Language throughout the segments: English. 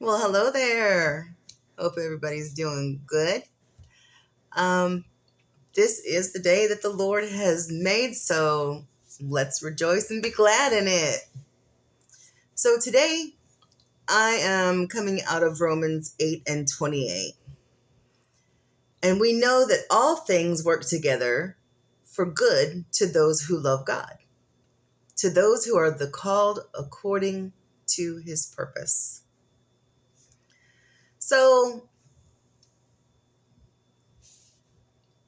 Well, hello there. Hope everybody's doing good. Um, this is the day that the Lord has made, so let's rejoice and be glad in it. So today I am coming out of Romans 8 and 28. And we know that all things work together for good to those who love God, to those who are the called according to his purpose. So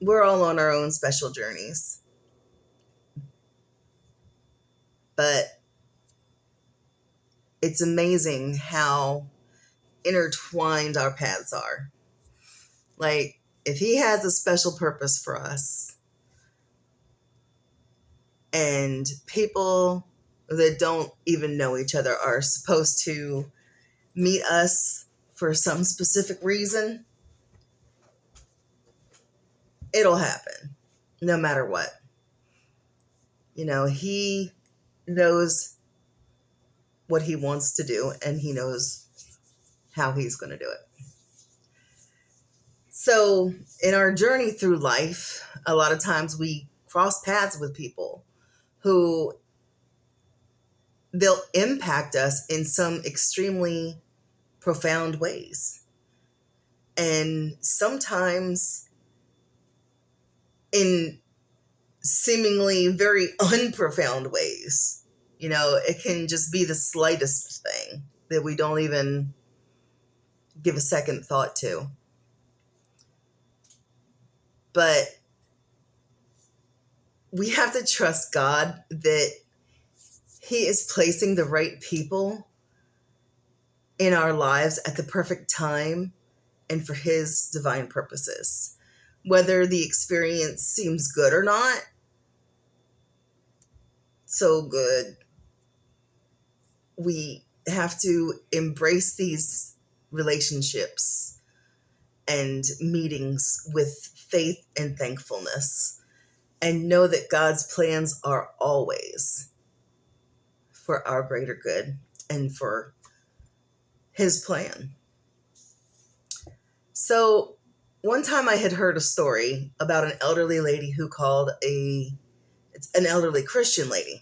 we're all on our own special journeys, but it's amazing how intertwined our paths are. Like, if he has a special purpose for us, and people that don't even know each other are supposed to meet us for some specific reason, it'll happen no matter what. He knows what he wants to do, and he knows how he's going to do it. So, in our journey through life, a lot of times we cross paths with people who they'll impact us in some extremely profound ways. And sometimes in seemingly very unprofound ways. It can just be the slightest thing that we don't even give a second thought to. But we have to trust God that he is placing the right people in our lives at the perfect time and for his divine purposes. Whether the experience seems good or not, so good, we have to embrace these relationships and meetings with faith and thankfulness and know that God's plans are always for our greater good and for his plan. So one time I had heard a story about an elderly lady who called an elderly Christian lady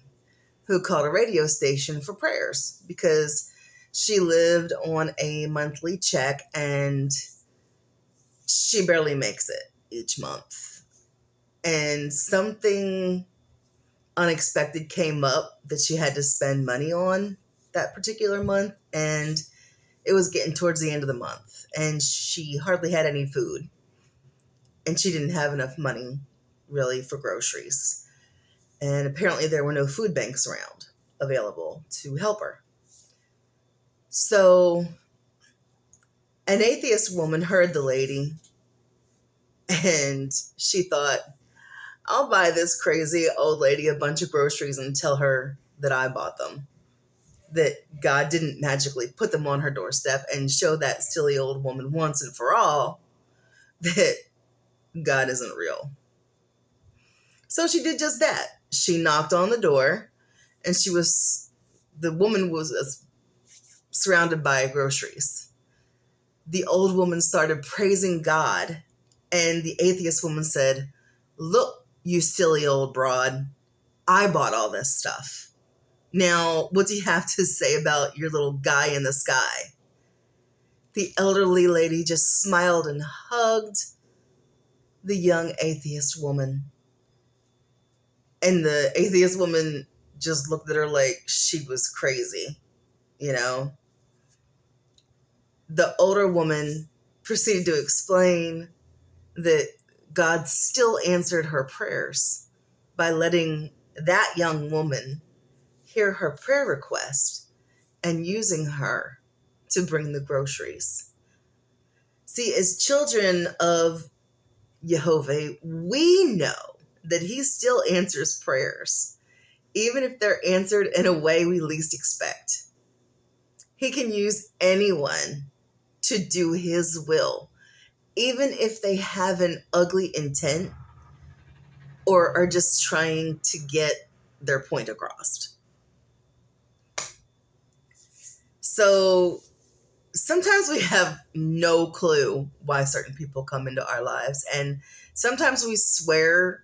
who called a radio station for prayers because she lived on a monthly check and she barely makes it each month. And something unexpected came up that she had to spend money on that particular month, and it was getting towards the end of the month, and she hardly had any food, and she didn't have enough money really for groceries. And apparently there were no food banks around available to help her. So an atheist woman heard the lady, and she thought, I'll buy this crazy old lady a bunch of groceries and tell her that I bought them, that God didn't magically put them on her doorstep, and show that silly old woman once and for all that God isn't real. So she did just that. She knocked on the door, and the woman was surrounded by groceries. The old woman started praising God, and the atheist woman said, "Look, you silly old broad, I bought all this stuff. Now, what do you have to say about your little guy in the sky?" The elderly lady just smiled and hugged the young atheist woman. And the atheist woman just looked at her like she was crazy, you know? The older woman proceeded to explain that God still answered her prayers by letting that young woman hear her prayer request and using her to bring the groceries. See, as children of Jehovah, we know that he still answers prayers, even if they're answered in a way we least expect. He can use anyone to do his will, even if they have an ugly intent or are just trying to get their point across. So sometimes we have no clue why certain people come into our lives. And sometimes we swear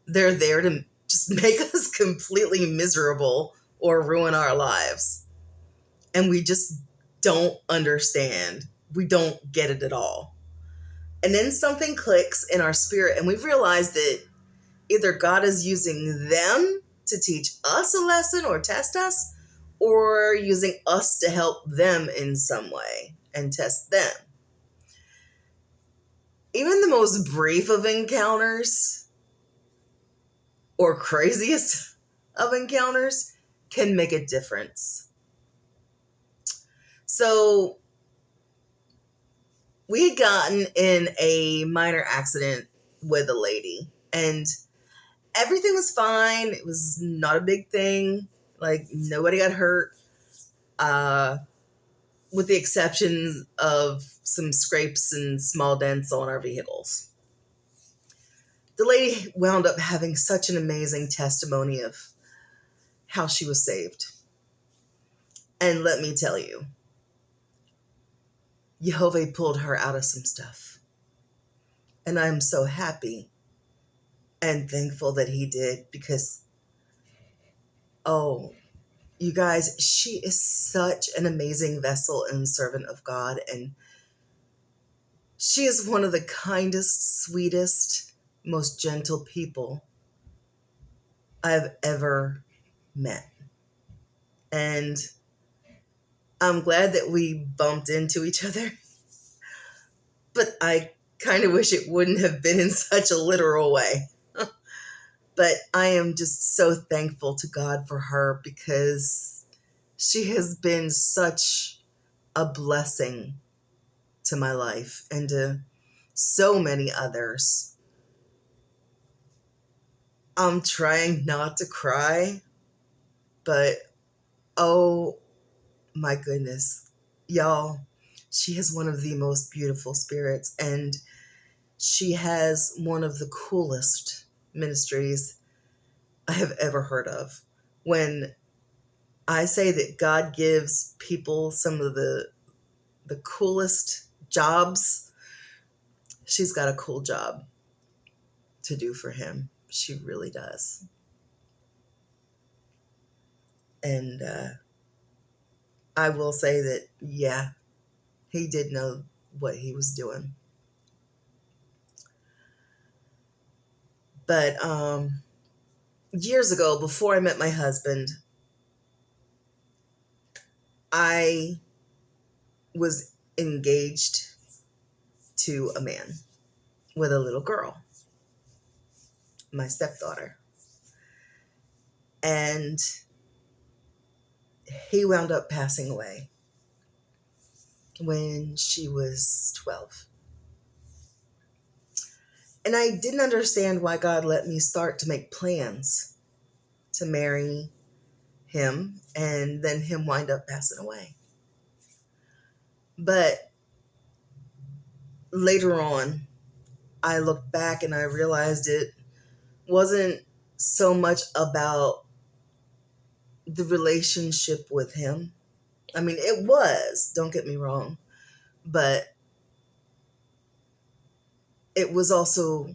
they're there to just make us completely miserable or ruin our lives. And we just don't understand. We don't get it at all. And then something clicks in our spirit, and we realize that either God is using them to teach us a lesson or test us, or using us to help them in some way and test them. Even the most brief of encounters or craziest of encounters can make a difference. So we had gotten in a minor accident with a lady, and everything was fine. It was not a big thing. Like, nobody got hurt, with the exception of some scrapes and small dents on our vehicles. The lady wound up having such an amazing testimony of how she was saved. And let me tell you, Jehovah pulled her out of some stuff. And I'm so happy and thankful that he did, because, oh, you guys, she is such an amazing vessel and servant of God. And she is one of the kindest, sweetest, most gentle people I've ever met. And I'm glad that we bumped into each other, but I kind of wish it wouldn't have been in such a literal way. But I am just so thankful to God for her, because she has been such a blessing to my life and to so many others. I'm trying not to cry, but oh my goodness, y'all, she has one of the most beautiful spirits, and she has one of the coolest ministries I have ever heard of. When I say that God gives people some of the coolest jobs, she's got a cool job to do for him. She really does. And I will say that, yeah, he did know what he was doing. But years ago, before I met my husband, I was engaged to a man with a little girl, my stepdaughter. And he wound up passing away when she was 12. And I didn't understand why God let me start to make plans to marry him and then him wind up passing away. But later on, I looked back and I realized it wasn't so much about the relationship with him. I mean, it was, don't get me wrong, but it was also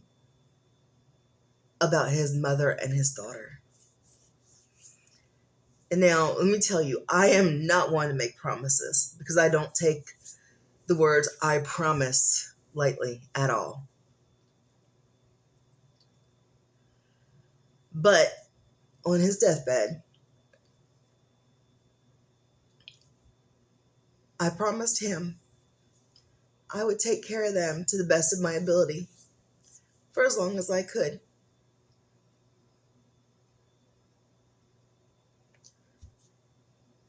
about his mother and his daughter. And now, let me tell you, I am not one to make promises, because I don't take the words "I promise" lightly at all. But on his deathbed, I promised him I would take care of them to the best of my ability for as long as I could.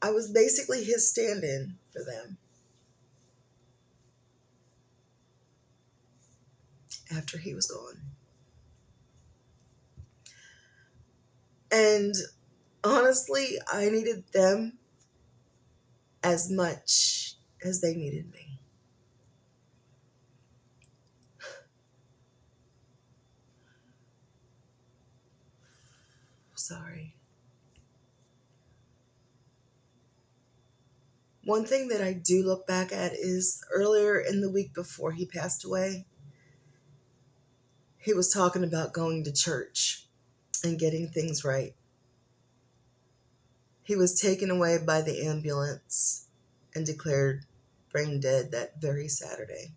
I was basically his stand-in for them after he was gone. And honestly, I needed them as much as they needed me. Sorry. One thing that I do look back at is earlier in the week before he passed away, he was talking about going to church and getting things right. He was taken away by the ambulance and declared brain dead that very Saturday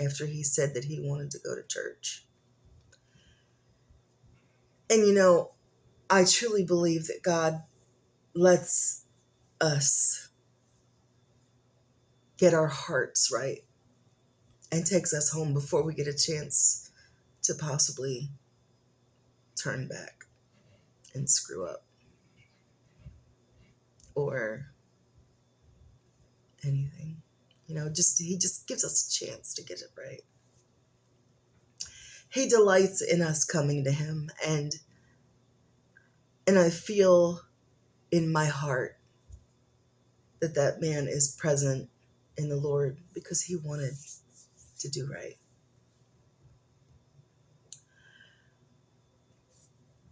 after he said that he wanted to go to church. And I truly believe that God lets us get our hearts right and takes us home before we get a chance to possibly turn back and screw up or anything. He just gives us a chance to get it right. He delights in us coming to him, and I feel in my heart that man is present in the Lord because he wanted to do right.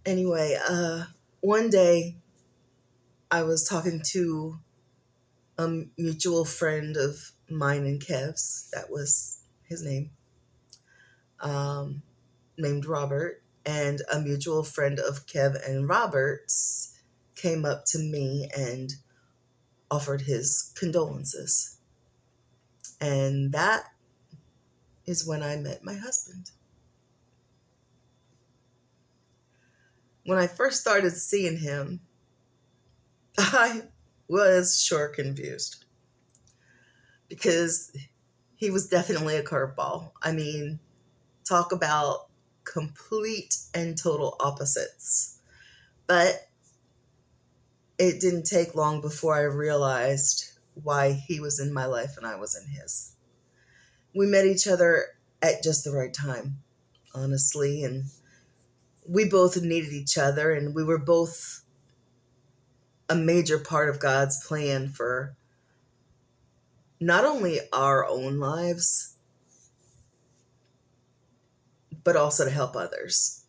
Anyway, one day I was talking to a mutual friend of mine and Kev's, that was his name, named Robert, and a mutual friend of Kev and Robert's came up to me and offered his condolences. And that is when I met my husband. When I first started seeing him, I was sure confused because he was definitely a curveball. I mean, talk about complete and total opposites. But it didn't take long before I realized why he was in my life and I was in his. We met each other at just the right time, honestly, and we both needed each other, and we were both a major part of God's plan for not only our own lives, but also to help others.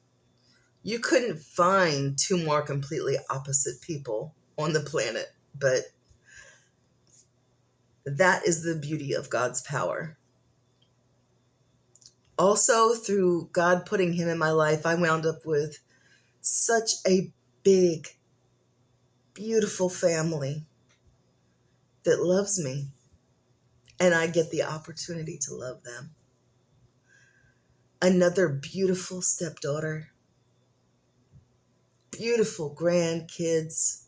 You couldn't find two more completely opposite people on the planet, but that is the beauty of God's power. Also, through God putting him in my life, I wound up with such a big, beautiful family that loves me, and I get the opportunity to love them. Another beautiful stepdaughter, beautiful grandkids,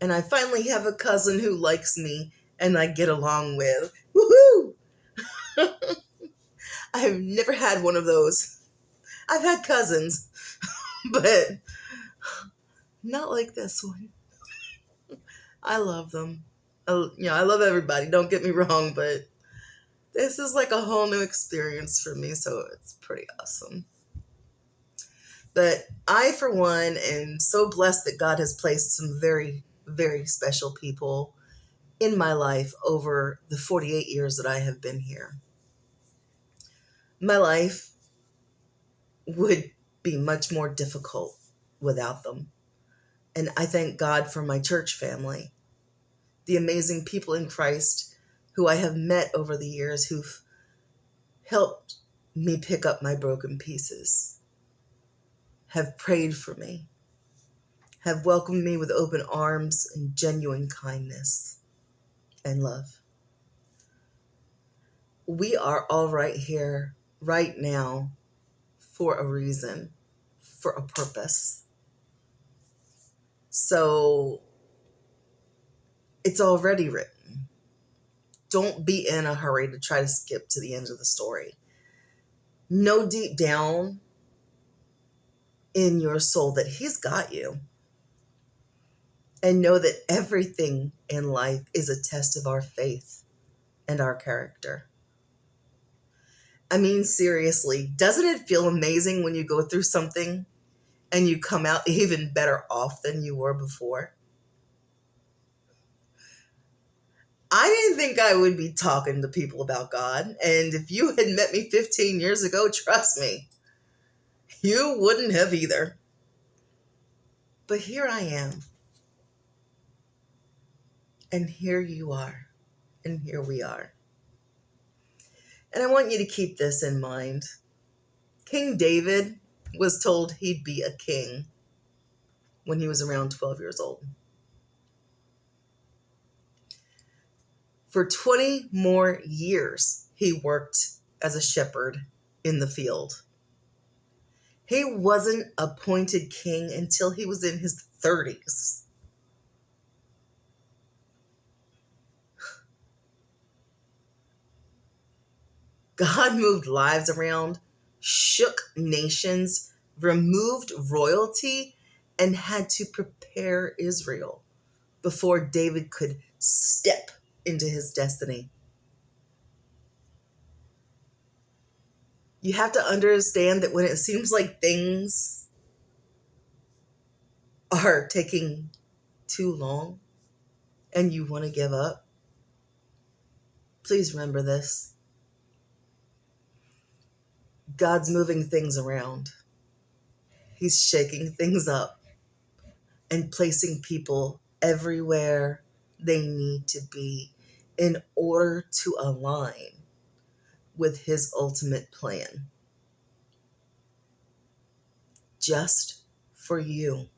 and I finally have a cousin who likes me and I get along with. Woohoo! I've never had one of those. I've had cousins, but not like this one. I love them. I love everybody, don't get me wrong, but this is like a whole new experience for me, so it's pretty awesome. But I, for one, am so blessed that God has placed some very, very special people in my life over the 48 years that I have been here. My life would be much more difficult without them. And I thank God for my church family, the amazing people in Christ who I have met over the years who've helped me pick up my broken pieces, have prayed for me, have welcomed me with open arms and genuine kindness and love. We are all right here, right now, for a reason, for a purpose. So it's already written. Don't be in a hurry to try to skip to the end of the story. Know deep down in your soul that he's got you. And know that everything in life is a test of our faith and our character. I mean, seriously, doesn't it feel amazing when you go through something and you come out even better off than you were before? I didn't think I would be talking to people about God. And if you had met me 15 years ago, trust me, you wouldn't have either. But here I am. And here you are. And here we are. And I want you to keep this in mind. King David was told he'd be a king when he was around 12 years old. For 20 more years, he worked as a shepherd in the field. He wasn't appointed king until he was in his 30s. God moved lives around, shook nations, removed royalty, and had to prepare Israel before David could step into his destiny. You have to understand that when it seems like things are taking too long and you want to give up, please remember this. God's moving things around. He's shaking things up and placing people everywhere they need to be in order to align with his ultimate plan. Just for you,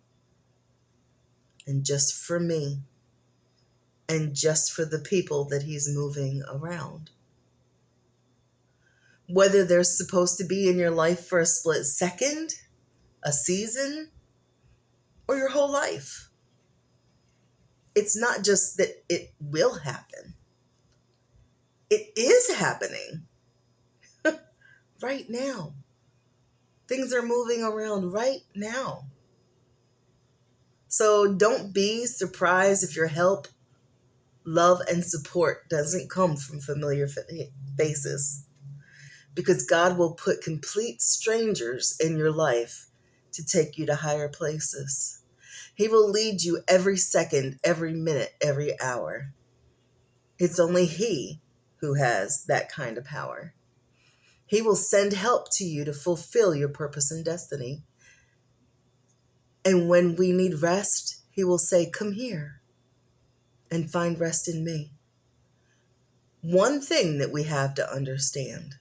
and just for me, and just for the people that he's moving around. Whether they're supposed to be in your life for a split second, a season, or your whole life. It's not just that it will happen. It is happening right now. Things are moving around right now. So don't be surprised if your help, love, and support doesn't come from familiar faces, because God will put complete strangers in your life to take you to higher places. He will lead you every second, every minute, every hour. It's only He who has that kind of power. He will send help to you to fulfill your purpose and destiny. And when we need rest, He will say, "Come here and find rest in me." One thing that we have to understand: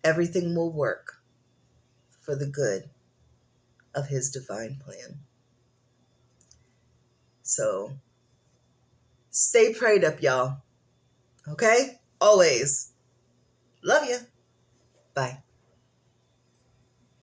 everything will work for the good of His divine plan. So stay prayed up, y'all. Okay? Always. Love you. Bye.